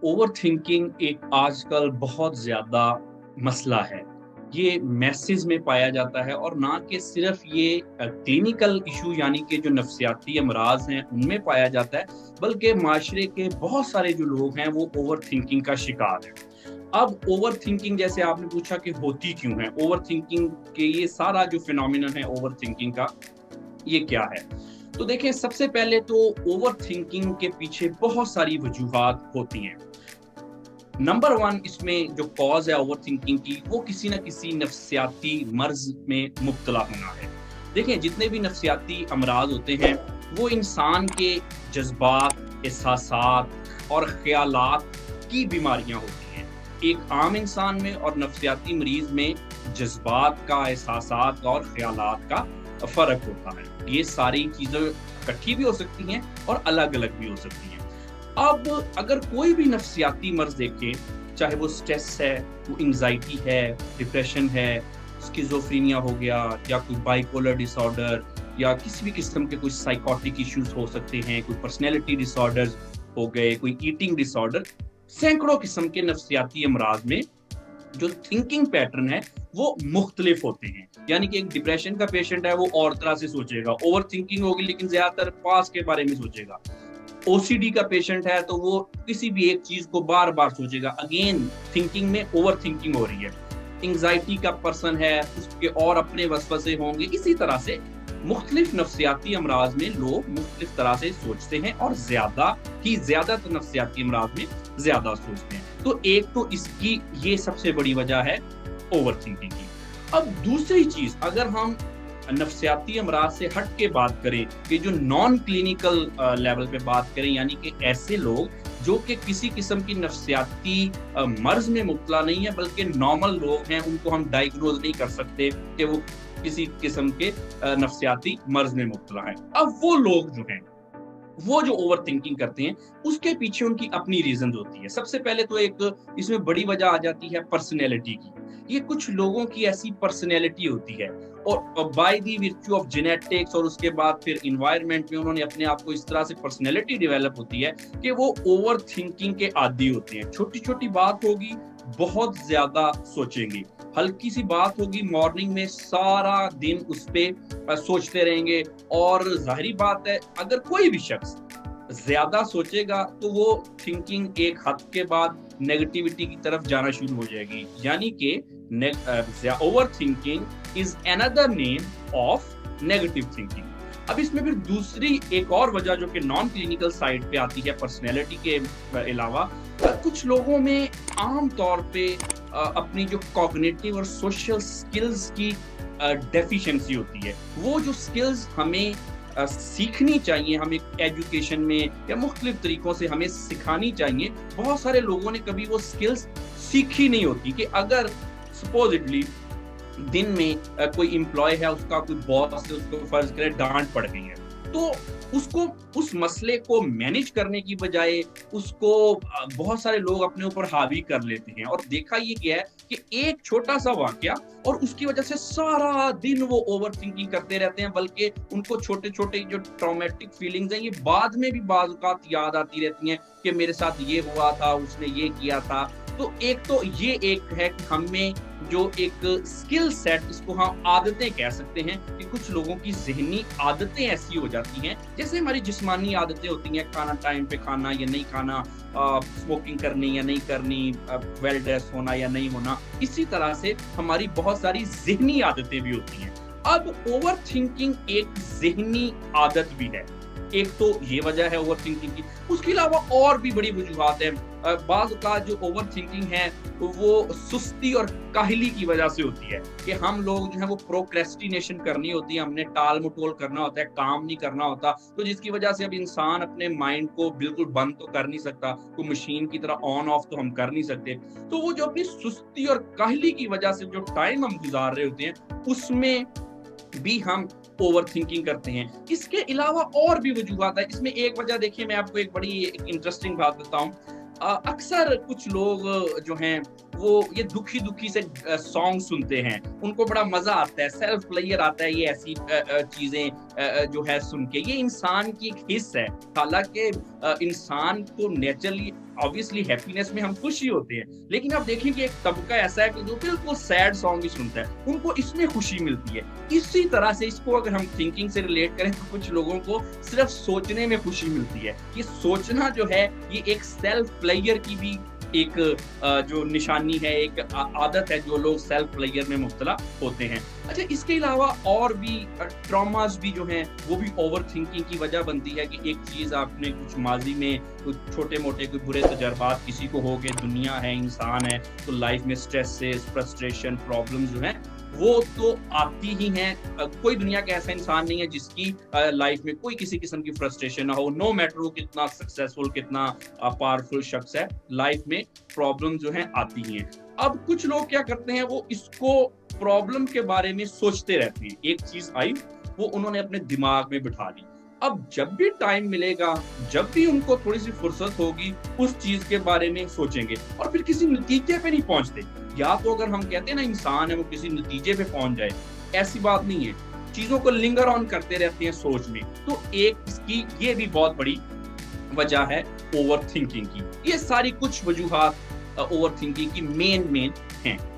Over thinking एक आजकल बहुत ज़्यादा मसला है। ये मैसेज में पाया जाता है और ना कि सिर्फ़ ये क्लिनिकल इश्यू यानी कि जो नफ़्सियाती अमराज़ हैं, उनमें पाया जाता है, बल्कि माशरे के बहुत सारे जो लोग हैं, वो ओवर थिंकिंग का शिकार हैं। अब ओवर थिंकिंग जैसे आपने पूछा कि होती क्यों है? ओवर थिंकिंग के ये सारा जो फिनोमिनन है ओवर थिंकिंग का, ये क्या है? तो देखिए, सबसे पहले तो ओवर थिंकिंग के पीछे बहुत सारी वजूहात होती हैं। नंबर 1 इसमें जो कॉज़ है ओवरथिंकिंग की, वो किसी न किसी नफ्सियाती मर्ज़ में मुब्तला होना है। देखिए, जितने भी नफ्सियाती अमराज़ होते हैं, वो इंसान के जज़्बात, एहसासात और ख़यालात की बीमारियाँ होती हैं। एक आम इंसान में और नफ्सियाती मरीज़ में जज़्बात का, एहसासात का और ख़यालात का फ़र्क होता है। ये सारी चीज़ें इकट्ठी भी हो सकती हैं और अलग-अलग भी हो सकती हैं। अब अगर कोई भी नफ्सियाती मर्ज़ देखें, चाहे वो स्ट्रेस है, वो एंग्ज़ायटी है, डिप्रेशन है, स्किज़ोफ्रेनिया हो गया या कोई बाइपोलर डिसऑर्डर या किसी भी किस्म के कोई साइकोटिक इश्यूज़ हो सकते हैं, कोई पर्सनैलिटी डिसऑर्डर्स हो गए, कोई ईटिंग डिसऑर्डर, सैकड़ों किस्म के नफ्सियाती अमराज़ में जो थिंकिंग पैटर्न है, वो मुख्तलिफ होते हैं। यानी कि एक डिप्रेशन का पेशेंट है, वो और तरह से सोचेगा, ओवर थिंकिंग होगी लेकिन ज़्यादातर पास्ट के बारे में सोचेगा। ओसीडी का पेशेंट है तो वो किसी भी एक चीज को बार बार सोचेगा, अगेन थिंकिंग में ओवर थिंकिंग हो रही है। एंग्जाइटी का पर्सन है, उसके और अपने वसवसे होंगे। इसी तरह से मुख्तलिफ नफ्सियाती अमराज में लोग मुख्तलिफ तरह से सोचते हैं और ज्यादातर नफ्सियाती अमराज में ज्यादा सोचते हैं। तो एक तो इसकी ये सबसे बड़ी वजह है ओवर थिंकिंग की। अब दूसरी चीज, अगर हम नफ्सियाती अमराज से हट के बात करें कि जो नॉन क्लिनिकल लेवल पे बात करें, यानी कि ऐसे लोग जो कि किसी किस्म की नफ्सियाती मर्ज में मुब्तला नहीं है, बल्कि नॉर्मल लोग हैं, उनको हम डायग्नोज नहीं कर सकते कि वो किसी किस्म के नफ्सियाती मर्ज में मुब्तला है। अब वो लोग जो हैं, वो जो ओवर थिंकिंग करते हैं, उसके पीछे उनकी अपनी रीजन होती है। सबसे पहले तो एक इसमें बड़ी वजह आ जाती है पर्सनैलिटी की। ये कुछ लोगों की ऐसी पर्सनैलिटी होती है और बाय द विर्च्यू ऑफ जेनेटिक्स और उसके बाद फिर इन्वायरमेंट में उन्होंने अपने आप को इस तरह से पर्सनैलिटी डेवलप होती है कि वो ओवर थिंकिंग के आदी होते हैं। छोटी छोटी बात होगी, बहुत ज्यादा सोचेंगे। हल्की सी बात होगी, मॉर्निंग में सारा दिन उस पे सोचते रहेंगे। और जाहिर बात है, अगर कोई भी शख्स ज्यादा सोचेगा तो वो थिंकिंग एक हद के बाद नेगेटिविटी की तरफ जाना शुरू हो जाएगी। यानी कि over thinking is another name of negative thinking. अब इसमें फिर दूसरी एक और वजह जो कि नॉन क्लिनिकल साइड पे आती है पर्सनैलिटी के अलावा, कुछ लोगों में आम तौर पे अपनी जो कॉग्निटिव और सोशल स्किल्स की डेफिशिएंसी होती है। वो जो स्किल्स हमें सीखनी चाहिए, हमें एजुकेशन में या मुख्तलिफ तरीकों से हमें सिखानी चाहिए, बहुत सारे लोगों ने कभी वो स्किल्स सीखी नहीं होती। कि अगर सपोजिटली दिन में कोई एम्प्लॉय है, उसका कोई बॉस है, उसको फर्ज करें डांट पड़ गई है, तो उसको उस मसले को मैनेज करने की बजाय उसको बहुत सारे लोग अपने ऊपर हावी कर लेते हैं। और देखा ये गया है कि एक छोटा सा वाकया और उसकी वजह से सारा दिन वो ओवर थिंकिंग करते रहते हैं, बल्कि उनको छोटे छोटे जो ट्रॉमेटिक फीलिंग्स हैं, ये बाद में भी बाज़ औक़ात याद आती रहती हैं कि मेरे साथ ये हुआ था, उसने ये किया था। तो एक तो ये एक है कि हमें जो एक स्किल सेट, इसको हम आदतें कह सकते हैं, कि कुछ लोगों की ज़हनी आदतें ऐसी हो जाती हैं, जैसे हमारी जिस्मानी आदतें होती हैं, खाना टाइम पे खाना या नहीं खाना, स्मोकिंग करनी या नहीं करनी, वेल ड्रेस होना या नहीं होना। इसी तरह से हमारी बहुत सारी ज़हनी आदतें भी होती हैं। अब ओवर थिंकिंग एक ज़हनी आदत भी है। एक तो ये वजह है ओवर थिंकिंग की। उसके अलावा और भी बड़ी वजूहात हैं। बाज़ औक़ात जो ओवर थिंकिंग है, वो सुस्ती और काहली की वजह से होती है कि हम लोग जो है वो प्रोक्रेस्टिनेशन करनी होती है, हमने टाल-मटोल करना होता है, काम नहीं करना होता, तो जिसकी वजह से अब इंसान अपने माइंड को बिल्कुल बंद तो कर नहीं सकता, कोई मशीन की तरह ऑन ऑफ तो हम कर नहीं सकते। तो वो जो अपनी सुस्ती और काहली की वजह से जो टाइम हम गुज़ार रहे होते हैं, उसमें भी हम ओवर थिंकिंग करते हैं। इसके अलावा और भी वजूहात है। इसमें एक वजह देखिए, मैं आपको एक बड़ी इंटरेस्टिंग बात बताऊं। अक्सर कुछ लोग जो हैं वो ये दुखी से सॉन्ग सुनते हैं, उनको बड़ा मजा आता है, सेल्फ प्लेयर आता है, ये ऐसी चीजें जो है सुन के। ये इंसान की एक हिस्स है। हालांकि इंसान को नेचुरली ऑब्वियसली हैप्पीनेस में हम खुश ही होते हैं, लेकिन आप देखें कि एक तबका ऐसा है कि जो बिल्कुल सैड सॉन्ग ही सुनता है, उनको इसमें खुशी मिलती है। इसी तरह से इसको अगर हम थिंकिंग से रिलेट करें तो कुछ लोगों को सिर्फ सोचने में खुशी मिलती है। ये सोचना जो है ये एक सेल्फ प्लेयर की भी एक जो निशानी है, एक आदत है, जो लोग सेल्फ प्लेयर में मुब्तला होते हैं। अच्छा, इसके अलावा और भी ट्रॉमास भी जो हैं वो भी ओवर थिंकिंग की वजह बनती है कि एक चीज़ आपने कुछ माजी में कुछ छोटे-मोटे कोई बुरे तजर्बात किसी को हो गए, दुनिया है, इंसान है, तो लाइफ में स्ट्रेसेस, फ्रस्ट्रेशन, प्रॉब्लम्स जो हैं वो तो आती ही हैं। कोई दुनिया का ऐसा इंसान नहीं है जिसकी लाइफ में कोई किसी किस्म की फ्रस्ट्रेशन ना हो, नो मैटर वो कितना सक्सेसफुल, कितना पावरफुल शख्स है, लाइफ में प्रॉब्लम जो हैं आती ही हैं। अब कुछ लोग क्या करते हैं, वो इसको प्रॉब्लम के बारे में सोचते रहते हैं। एक चीज़ आई, वो उन्होंने अपने दिमाग में बिठा ली। अब जब भी टाइम मिलेगा, जब भी उनको थोड़ी-सी फुर्सत होगी, उस चीज़ के बारे में सोचेंगे और फिर किसी नतीजे पे नहीं पहुँचते। या तो अगर हम कहते हैं ना इंसान है वो किसी नतीजे पे पहुँच जाए, ऐसी बात नहीं है। चीज़ों को लिंगर ऑन करते रहते हैं सोच में। तो एक इसकी ये भी बहुत बड़ी वजह है ओवर थिंकिंग की। ये सारी कुछ वजूहात ओवर थिंकिंग की मेन हैं।